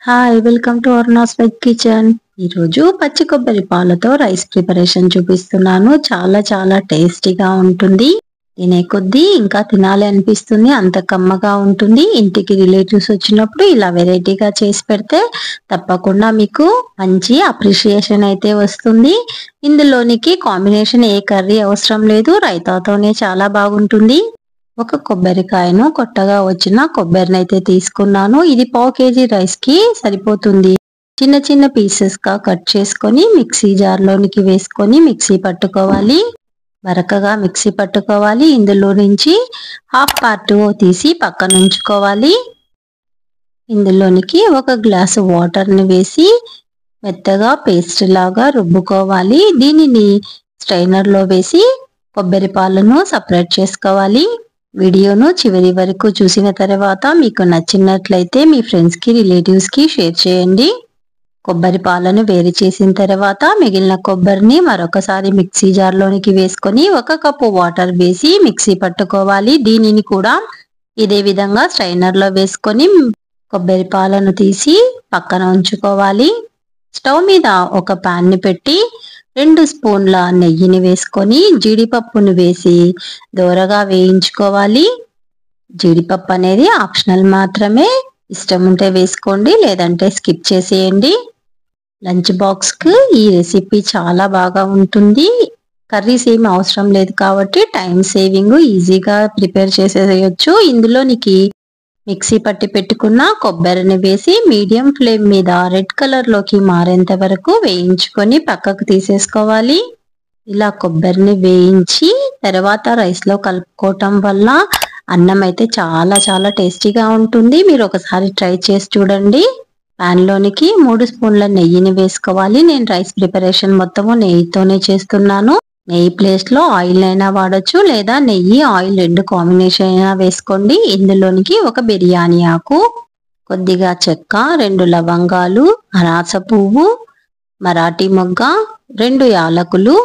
Hi welcome to Aruna's veg kitchen. ఈరోజు పచ్చి కొబ్బరి పాలతో రైస్ ప్రిపరేషన్ చూపిస్తున్నాను. చాలా టేస్టీగా ఉంటుంది. తినే కొద్దీ ఇంకా తినాలి అనిపిస్తుంది. అంత కమ్మగా ఉంటుంది. ఇంటికి రిలేటివ్స్ వచ్చినప్పుడు ఇలా వెరైటీగా చేసి పెడితే తప్పకుండా మీకు మంచి అప్రిషియేషన్ అయితే వస్తుంది. ఇందులోనికి కాంబినేషన్ ఏ కర్రీ అవసరం లేదు. రైతాతోనే చాలా బాగుంటుంది. ఒక కొబ్బరికాయను కొత్తగా వచ్చిన కొబ్బరిని అయితే తీసుకున్నాను. ఇది పావు కేజీ రైస్ కి సరిపోతుంది. చిన్న పీసెస్ గా కట్ చేసుకొని మిక్సీ జార్ లోనికి వేసుకొని మిక్సీ పట్టుకోవాలి. బరకగా మిక్సీ పట్టుకోవాలి. ఇందులో నుంచి హాఫ్ పార్ట్ తీసి పక్కన ఉంచుకోవాలి. ఇందులోనికి ఒక గ్లాసు వాటర్ ని వేసి మెత్తగా పేస్ట్ లాగా రుబ్బుకోవాలి. దీనిని స్ట్రైనర్ లో వేసి కొబ్బరి పాలను సపరేట్ చేసుకోవాలి. వీడియోను చివరి వరకు చూసిన తర్వాత మీకు నచ్చినట్లయితే మీ ఫ్రెండ్స్ కి రిలేటివ్స్ కి షేర్ చేయండి. కొబ్బరి పాలను వేరు చేసిన తర్వాత మిగిలిన కొబ్బరిని మరొకసారి మిక్సీ జార్ లోనికి వేసుకొని 1 కప్పు వాటర్ వేసి మిక్సీ పట్టుకోవాలి. దీనిని కూడా ఇదే విధంగా స్ట్రైనర్ లో వేసుకొని కొబ్బరి పాలను తీసి పక్కన ఉంచుకోవాలి. స్టవ్ మీద ఒక పాన్ ని పెట్టి 2 స్పూన్ల నెయ్యిని వేసుకొని జీడిపప్పును వేసి దోరగా వేయించుకోవాలి. జీడిపప్పు అనేది ఆప్షనల్ మాత్రమే. ఇష్టం ఉంటే వేసుకోండి, లేదంటే స్కిప్ చేసేయండి. లంచ్ బాక్స్ కు ఈ రెసిపీ చాలా బాగా ఉంటుంది. కర్రీస్ ఏమి అవసరం లేదు కాబట్టి టైం సేవింగ్, ఈజీగా ప్రిపేర్ చేసేయచ్చు. ఇందులోనికి మిక్సీ పట్టి పెట్టుకున్న కొబ్బరిని వేసి మీడియం ఫ్లేమ్ మీద రెడ్ కలర్ లోకి మారేంత వరకు వేయించుకొని పక్కకు తీసేసుకోవాలి. ఇలా కొబ్బరిని వేయించి తర్వాత రైస్ లో కలుపుకోవటం వల్ల అన్నం అయితే చాలా టేస్టీగా ఉంటుంది. మీరు ఒకసారి ట్రై చేసి చూడండి. పాన్ లోనికి 3 స్పూన్ల నెయ్యిని వేసుకోవాలి. నేను రైస్ ప్రిపరేషన్ మొత్తము నెయ్యితోనే చేస్తున్నాను. నెయ్యి ప్లేస్ లో ఆయిల్ అయినా వాడచ్చు, లేదా నెయ్యి ఆయిల్ 2 కాంబినేషన్ అయినా వేసుకోండి. ఇందులోనికి ఒక బిర్యానీ ఆకు, కొద్దిగా చెక్క, 2 లవంగాలు, అనాస పువ్వు, మరాఠీ మొగ్గ, 2 యాలకులు,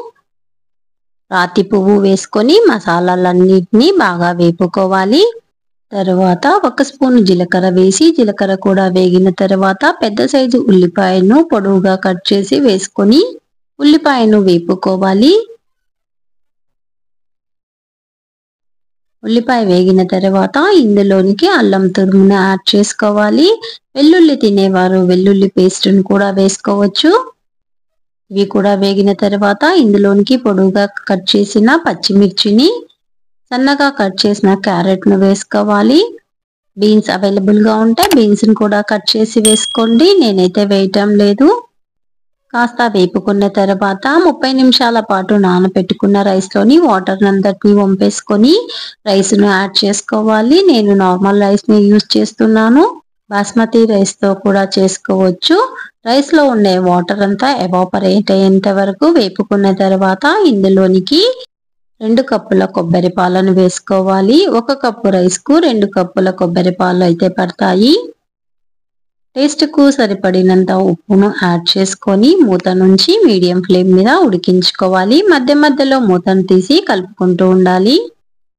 రాతి పువ్వు వేసుకొని మసాలాలన్నిటినీ బాగా వేపుకోవాలి. తర్వాత 1 స్పూన్ జీలకర్ర వేసి జీలకర్ర కూడా వేగిన తర్వాత పెద్ద సైజు ఉల్లిపాయను పొడవుగా కట్ చేసి వేసుకొని ఉల్లిపాయను వేపుకోవాలి. ఉల్లిపాయ వేగిన తర్వాత ఇందులోనికి అల్లం తురుమును యాడ్ చేసుకోవాలి. వెల్లుల్లి తినేవారు వెల్లుల్లి పేస్ట్ను కూడా వేసుకోవచ్చు. ఇవి కూడా వేగిన తర్వాత ఇందులోనికి పొడవుగా కట్ చేసిన పచ్చిమిర్చిని, సన్నగా కట్ చేసిన క్యారెట్ ను వేసుకోవాలి. బీన్స్ అవైలబుల్ గా ఉంటే బీన్స్ ను కూడా కట్ చేసి వేసుకోండి. నేనైతే వేయటం లేదు. కాస్త వేపుకున్న తర్వాత 30 నిమిషాల పాటు నానబెట్టుకున్న రైస్ లోని వాటర్ అంతటిని వంపేసుకొని రైస్ ను యాడ్ చేసుకోవాలి. నేను నార్మల్ రైస్ ని యూజ్ చేస్తున్నాను. బాస్మతి రైస్ తో కూడా చేసుకోవచ్చు. రైస్ లో ఉండే వాటర్ అంతా ఎవాపరేట్ అయ్యేంత వరకు వేపుకున్న తర్వాత ఇందులోనికి 2 కప్పుల కొబ్బరి పాలను వేసుకోవాలి. 1 కప్పు రైస్ కు 2 కప్పుల కొబ్బరి పాలు అయితే పడతాయి. టేస్ట్ కు సరిపడినంత ఉప్పును యాడ్ చేసుకొని మూత నుంచి మీడియం ఫ్లేమ్ మీద ఉడికించుకోవాలి. మధ్యలో మూతను తీసి కలుపుకుంటూ ఉండాలి.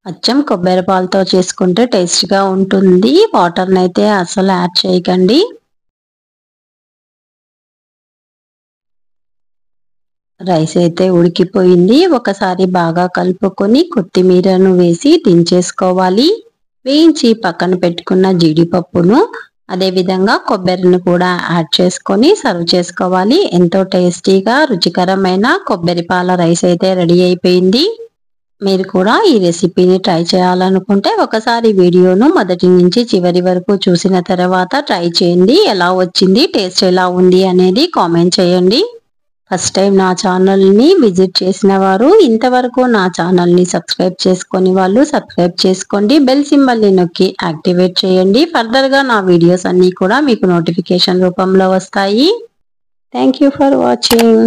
అచ్చం కొబ్బరి పాలతో చేసుకుంటే టేస్ట్ గా ఉంటుంది. వాటర్ అయితే అసలు యాడ్ చేయకండి. రైస్ అయితే ఉడికిపోయింది. ఒకసారి బాగా కలుపుకొని కొత్తిమీరను వేసి దించేసుకోవాలి. వేయించి పక్కన పెట్టుకున్న జీడిపప్పును అదే విధంగా కొబ్బరిని కూడా యాడ్ చేసుకొని సర్వ్ చేసుకోవాలి. ఎంతో టేస్టీగా రుచికరమైన కొబ్బరి పాల రైస్ అయితే రెడీ అయిపోయింది. మీరు కూడా ఈ రెసిపీని ట్రై చేయాలనుకుంటే ఒకసారి వీడియోను మొదటి నుంచి చివరి వరకు చూసిన తర్వాత ట్రై చేయండి. ఎలా వచ్చింది, టేస్ట్ ఎలా ఉంది అనేది కామెంట్ చేయండి. ఫస్ట్ టైం నా ఛానల్ని విజిట్ చేసిన వారు ఇంతవరకు నా ఛానల్ని సబ్స్క్రైబ్ చేసుకొని వాళ్ళు సబ్స్క్రైబ్ చేసుకోండి. బెల్ సింబల్ని నొక్కి యాక్టివేట్ చేయండి. ఫర్దర్గా నా వీడియోస్ అన్నీ కూడా మీకు నోటిఫికేషన్ రూపంలో వస్తాయి. Thank you for watching.